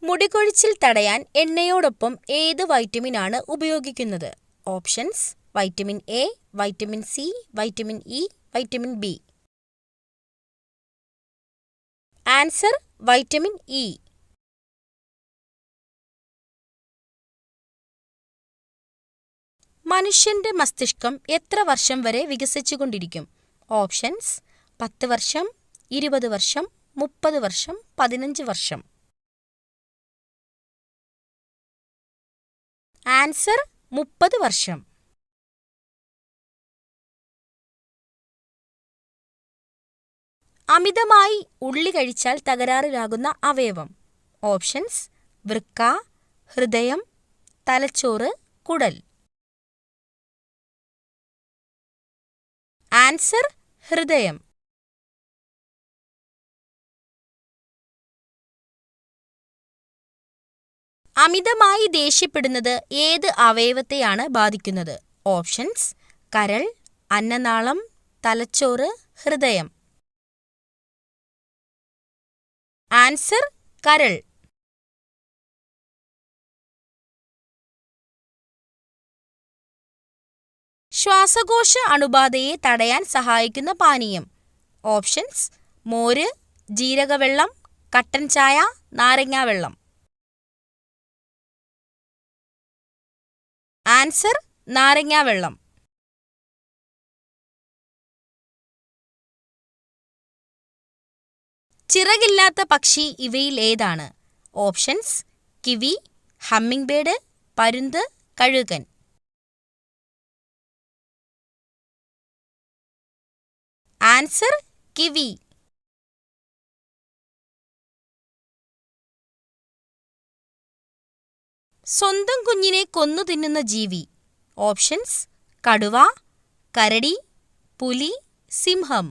മുടികൊഴിച്ചിൽ തടയാൻ എണ്ണയോടൊപ്പം ഏത് വൈറ്റമിനാണ് ഉപയോഗിക്കുന്നത്? Options: vitamin A, vitamin C, vitamin E, vitamin B. Answer: vitamin E. മനുഷ്യന്റെ മസ്തിഷ്കം എത്ര വർഷം വരെ വികസിച്ചുകൊണ്ടിരിക്കും? ഓപ്ഷൻസ്: 10 വർഷം, 20 വർഷം, 30 വർഷം, 15 വർഷം. ആൻസർ: 30 വർഷം. അമിതമായി ഉള്ളി കഴിച്ചാൽ തകരാറിലാകുന്ന അവയവം? ഓപ്ഷൻസ്: വൃക്ക, ഹൃദയം, തലച്ചോറ്, കുടൽ. ആൻസർ: ഹൃദയം. അമിതമായി ദേഷ്യപ്പെടുന്നത് ഏത് അവയവത്തെയാണ് ബാധിക്കുന്നത്? ഓപ്ഷൻസ്: കരൾ, അന്നനാളം, തലച്ചോറ്, ഹൃദയം. ആൻസർ: കരൾ. ശ്വാസകോശ അണുബാധയെ തടയാൻ സഹായിക്കുന്ന പാനീയം? ഓപ്ഷൻസ്: മോര്, ജീരകവെള്ളം, കട്ടൻ ചായ, നാരങ്ങാവെള്ളം. ആൻസർ: നാരങ്ങാവെള്ളം. ചിറകില്ലാത്ത പക്ഷി ഇവയിൽ ഏതാണ്? ഓപ്ഷൻസ്: കിവി, ഹമ്മിങ് ബേർഡ്, പരുന്ത്, കഴുകൻ. Answer: kiwi. സ്വന്തം കുഞ്ഞിനെ കൊന്നു തിന്നുന്ന ജീവി? ഓപ്ഷൻസ്: കടുവ, കരടി, പുലി, സിംഹം.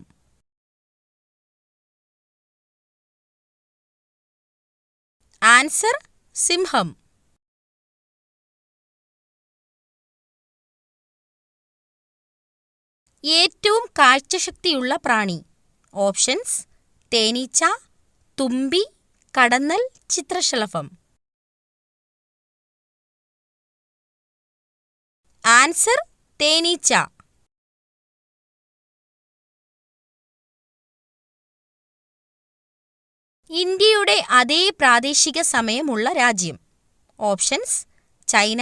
ആൻസർ: സിംഹം. ഏറ്റവും കാഴ്ചശക്തിയുള്ള പ്രാണി? ഓപ്ഷൻസ്: തേനീച്ച, തുമ്പി, കടന്നൽ, ചിത്രശലഭം. ആൻസർ: തേനീച്ച. ഇന്ത്യയുടെ അതേ പ്രാദേശിക സമയമുള്ള രാജ്യം? Options: China,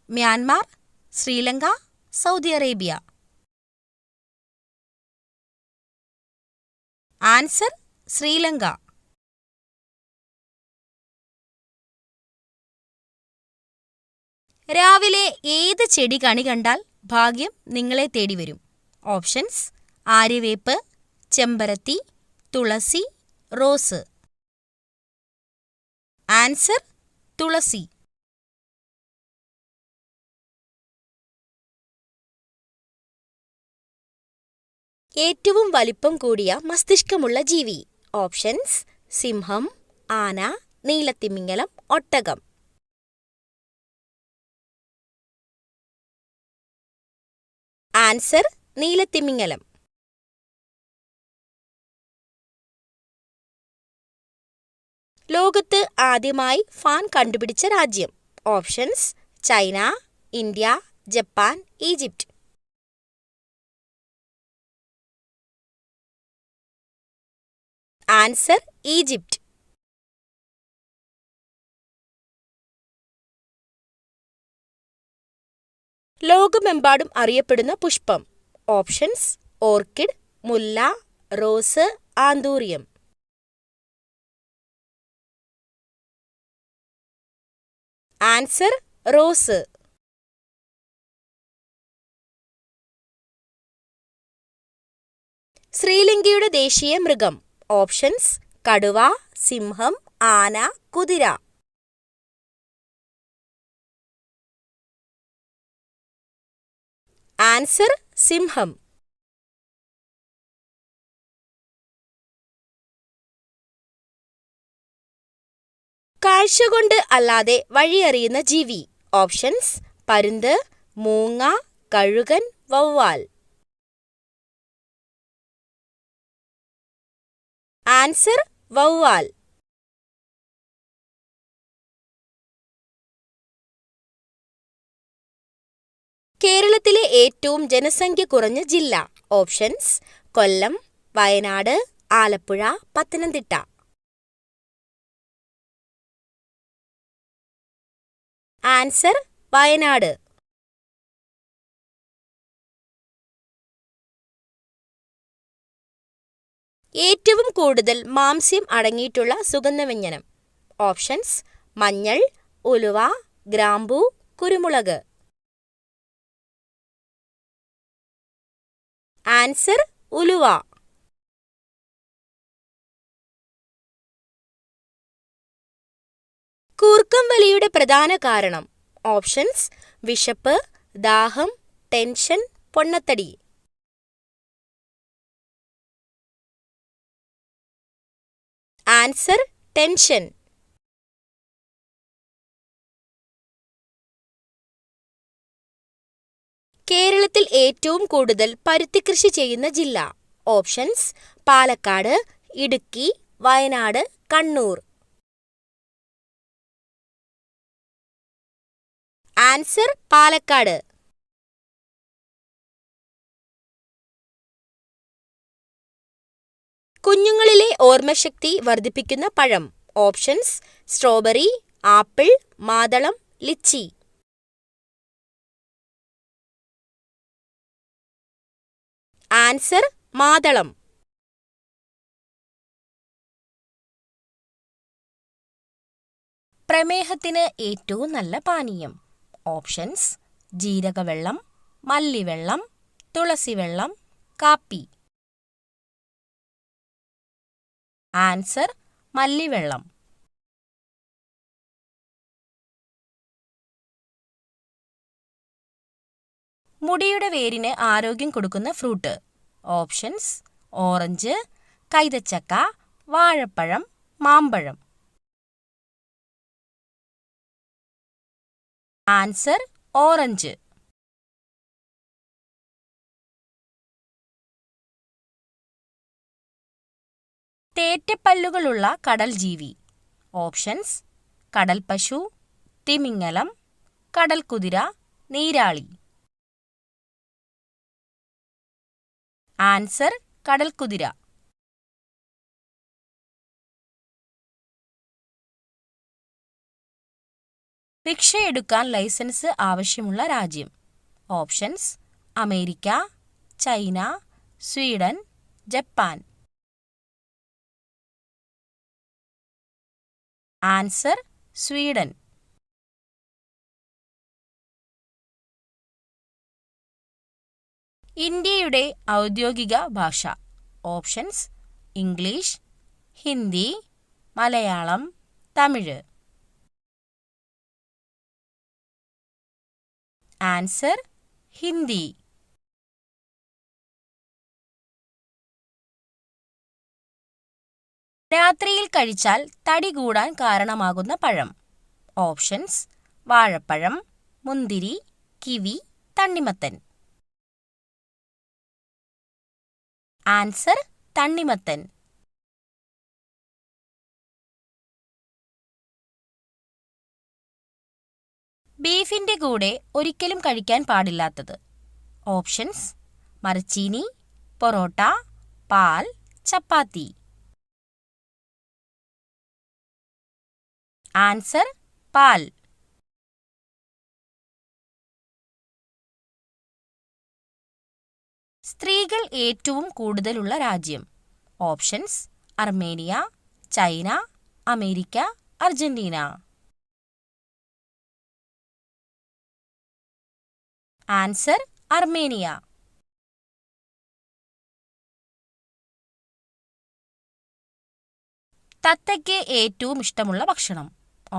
Myanmar, Sri Lanka, Saudi Arabia. Answer: Sri Lanka. രാവിലെ ഏത് ചെടി കണി കണ്ടാൽ ഭാഗ്യം നിങ്ങളെ തേടി വരും? ഓപ്ഷൻസ്: ആര്യവേപ്പ്, ചെമ്പരത്തി, തുളസി, റോസ്. ആൻസർ: തുളസി. ഏറ്റവും വലിപ്പം കൂടിയ മസ്തിഷ്കമുള്ള ജീവി? ഓപ്ഷൻസ്: സിംഹം, ആന, നീലത്തിമിംഗലം, ഒട്ടകം. ആൻസർ: നീലത്തിമിംഗലം. ലോകത്ത് ആദ്യമായി ഫാൻ കണ്ടുപിടിച്ച രാജ്യം? Options: China, India, Japan, Egypt. Answer: Egypt. ലോകമെമ്പാടും അറിയപ്പെടുന്ന പുഷ്പം? ഓപ്ഷൻസ്: ഓർക്കിഡ്, മുല്ല, റോസ്, ആന്തൂറിയം. Answer: rose. ശ്രീലങ്കയുടെ ദേശീയ മൃഗം? ഓപ്ഷൻസ്: കടുവ, സിംഹം, ആന, കുതിര. ആൻസർ: സിംഹം. കാഴ്ചകൊണ്ട് അല്ലാതെ വഴിയറിയുന്ന ജീവി? ഓപ്ഷൻസ്: പരുന്ത്, മൂങ്ങ, കഴുകൻ, വവ്വാൽ. ആൻസർ: വവ്വാൽ. കേരളത്തിലെ ഏറ്റവും ജനസംഖ്യ കുറഞ്ഞ ജില്ല. ഓപ്ഷൻസ്: കൊല്ലം, വയനാട്, ആലപ്പുഴ, പത്തനംതിട്ട. ആൻസർ: വയനാട്. ഏറ്റവും കൂടുതൽ മാംസ്യം അടങ്ങിയിട്ടുള്ള സുഗന്ധവ്യഞ്ജനം. ഓപ്ഷൻസ്: മഞ്ഞൾ, ഉലുവ, ഗ്രാമ്പൂ, കുരുമുളക്. ആൻസർ: ഉലുവ. കൂർക്കം വലിയുടെ പ്രധാന കാരണം. ഓപ്ഷൻസ്: വിശപ്പ്, ദാഹം, ടെൻഷൻ, പൊണ്ണത്തടി. Answer: tension. കേരളത്തിൽ ഏറ്റവും കൂടുതൽ പരുത്തി കൃഷി ചെയ്യുന്ന ജില്ല. ഓപ്ഷൻസ്: പാലക്കാട്, ഇടുക്കി, വയനാട്, കണ്ണൂർ. ആൻസർ: പാലക്കാട്. കുഞ്ഞുങ്ങളിലെ ഓർമ്മശക്തി വർദ്ധിപ്പിക്കുന്ന പഴം. ഓപ്ഷൻസ്: സ്ട്രോബെറി, ആപ്പിൾ, മാതളം, ലിച്ചി. ആൻസർ: മാതളം. പ്രമേഹത്തിന് ഏറ്റവും നല്ല പാനീയം. ഓപ്ഷൻസ്: ജീരകവെള്ളം, മല്ലിവെള്ളം, തുളസിവെള്ളം, കാപ്പി. ആൻസർ: മല്ലിവെള്ളം. മുടിയുടെ വേരിന് ആരോഗ്യം കൊടുക്കുന്ന ഫ്രൂട്ട്. ഓപ്ഷൻസ്: ഓറഞ്ച്, കൈതച്ചക്ക, വാഴപ്പഴം, മാമ്പഴം. Answer: orange. തേറ്റപ്പല്ലുകളുള്ള കടൽ ജീവി. ഓപ്ഷൻസ്: കടൽപ്പശു, തിമിംഗലം, കടൽക്കുതിര, നീരാളി. ആൻസർ: കടൽക്കുതിര. റിക്ഷയെടുക്കാൻ ലൈസൻസ് ആവശ്യമുള്ള രാജ്യം. Options: America, China, Sweden, Japan. Answer: Sweden. ഇന്ത്യയുടെ ഔദ്യോഗിക ഭാഷ. Options: English, Hindi, Malayalam, Tamil. Answer: Hindi. രാത്രിയിൽ കഴിച്ചാൽ തടി കൂടാൻ കാരണമാകുന്ന പഴം. ഓപ്ഷൻസ്: വാഴപ്പഴം, മുന്തിരി, കിവി, തണ്ണിമത്തൻ. ആൻസർ: തണ്ണിമത്തൻ. ബീഫിന്റെ കൂടെ ഒരിക്കലും കഴിക്കാൻ പാടില്ലാത്തത്. ഓപ്ഷൻസ്: മരച്ചീനി, പൊറോട്ട, പാൽ, ചപ്പാത്തി. ആൻസർ: പാൽ. സ്ത്രീകൾ ഏറ്റവും കൂടുതലുള്ള രാജ്യം. Options: Armenia, China, America, Argentina. Answer: Armenia. തത്തയ്ക്ക് ഏറ്റവും ഇഷ്ടമുള്ള ഭക്ഷണം.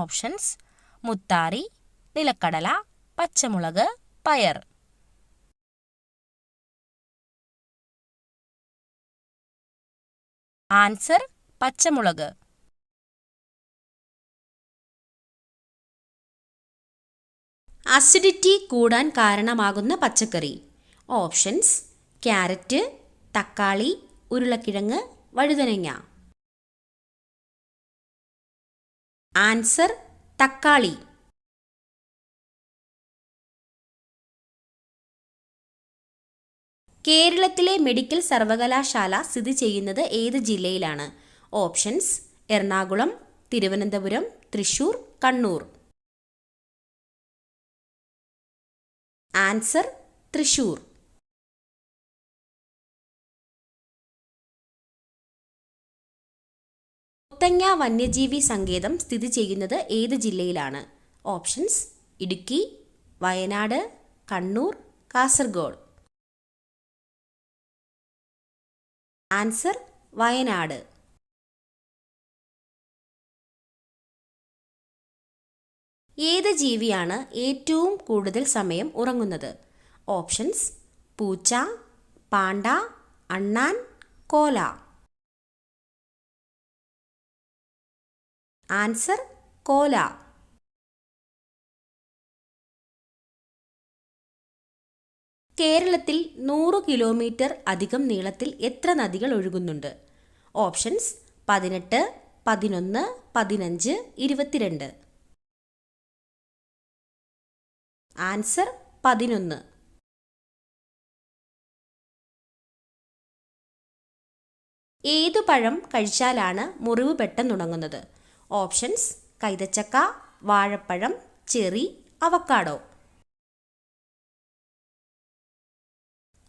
ഓപ്ഷൻസ്: മുത്താറി, നിലക്കടല, പച്ചമുളക്, പയർ. ആൻസർ: പച്ചമുളക്. അസിഡിറ്റി കൂടാൻ കാരണമാകുന്ന പച്ചക്കറി. ഓപ്ഷൻസ്: ക്യാരറ്റ്, തക്കാളി, ഉരുളക്കിഴങ്ങ്, വഴുതനങ്ങ. ആൻസർ: തക്കാളി. കേരളത്തിലെ മെഡിക്കൽ സർവകലാശാല സ്ഥിതി ചെയ്യുന്നത് ഏത് ജില്ലയിലാണ്? ഓപ്ഷൻസ്: എറണാകുളം, തിരുവനന്തപുരം, തൃശൂർ, കണ്ണൂർ. ആൻസർ: തൃശൂർ. മുത്തങ്ങ വന്യജീവി സങ്കേതം സ്ഥിതി ചെയ്യുന്നത് ഏത് ജില്ലയിലാണ്? ഓപ്ഷൻസ്: ഇടുക്കി, വയനാട്, കണ്ണൂർ, കാസർഗോഡ്. ആൻസർ: വയനാട്. ഏത് ജീവിയാണ് ഏറ്റവും കൂടുതൽ സമയം ഉറങ്ങുന്നത്? ഓപ്ഷൻസ്: പൂച്ച, പാണ്ട, അണ്ണാൻ, കോല. ആൻസർ: കോല. കേരളത്തിൽ 100 കിലോമീറ്റർ അധികം നീളത്തിൽ എത്ര നദികൾ ഒഴുകുന്നുണ്ട്? ഓപ്ഷൻസ്: 18, 11, 15, 22. ആൻസർ: 11. ഏതു പഴം കഴിച്ചാലാണ് മുറിവ് പെട്ടെന്നുണങ്ങുന്നത്? ഓപ്ഷൻസ്: കൈതച്ചക്ക, വാഴപ്പഴം, ചെറി, അവക്കാഡോ.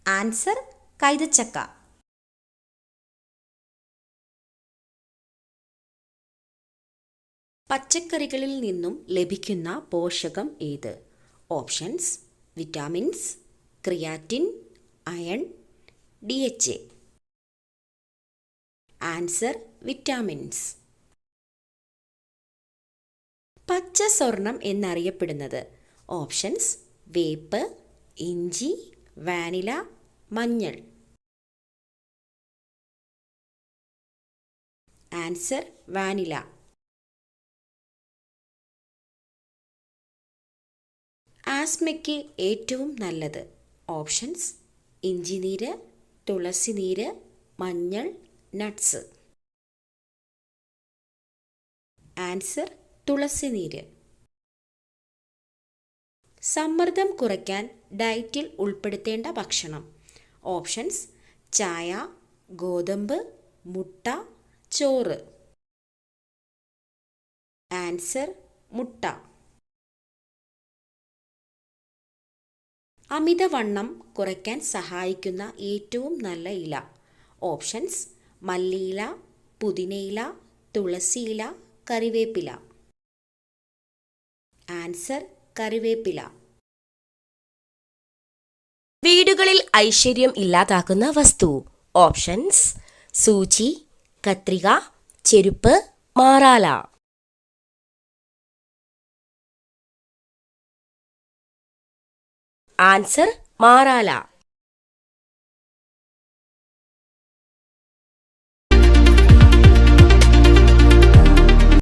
ആൻസർ: കൈതച്ചക്ക. പച്ചക്കറികളിൽ നിന്നും ലഭിക്കുന്ന പോഷകം ഏത്? Options: vitamins, creatine, iron, DHA. Answer: vitamins. പച്ച സ്വർണം എന്നറിയപ്പെടുന്നത്? ഓപ്ഷൻസ്: വേപ്പ്, ഇഞ്ചി, വാനില, മഞ്ഞൾ. Answer: vanilla. ആസ്മയ്ക്ക് ഏറ്റവും നല്ലത്? ഓപ്ഷൻസ്: ഇഞ്ചിനീര്, തുളസിനീര്, മഞ്ഞൾ, നട്ട്സ്. ആൻസർ: തുളസിനീര്. സമ്മർദ്ദം കുറയ്ക്കാൻ ഡയറ്റിൽ ഉൾപ്പെടുത്തേണ്ട ഭക്ഷണം? ഓപ്ഷൻസ്: ചായ, ഗോതമ്പ്, മുട്ട, ചോറ്. ആൻസർ: മുട്ട. അമിതവണ്ണം കുറയ്ക്കാൻ സഹായിക്കുന്ന ഏറ്റവും നല്ല ഇല? ഓപ്ഷൻസ്: മല്ലിയില, പുതിനയില, തുളസിയില, കറിവേപ്പില. ആൻസർ: കറിവേപ്പില. വീടുകളിൽ ഐശ്വര്യം ഇല്ലാതാക്കുന്ന വസ്തു? ഓപ്ഷൻസ്: സൂചി, കത്രിക, ചെരുപ്പ്, മാറാല. ആൻസർ: മാറാല.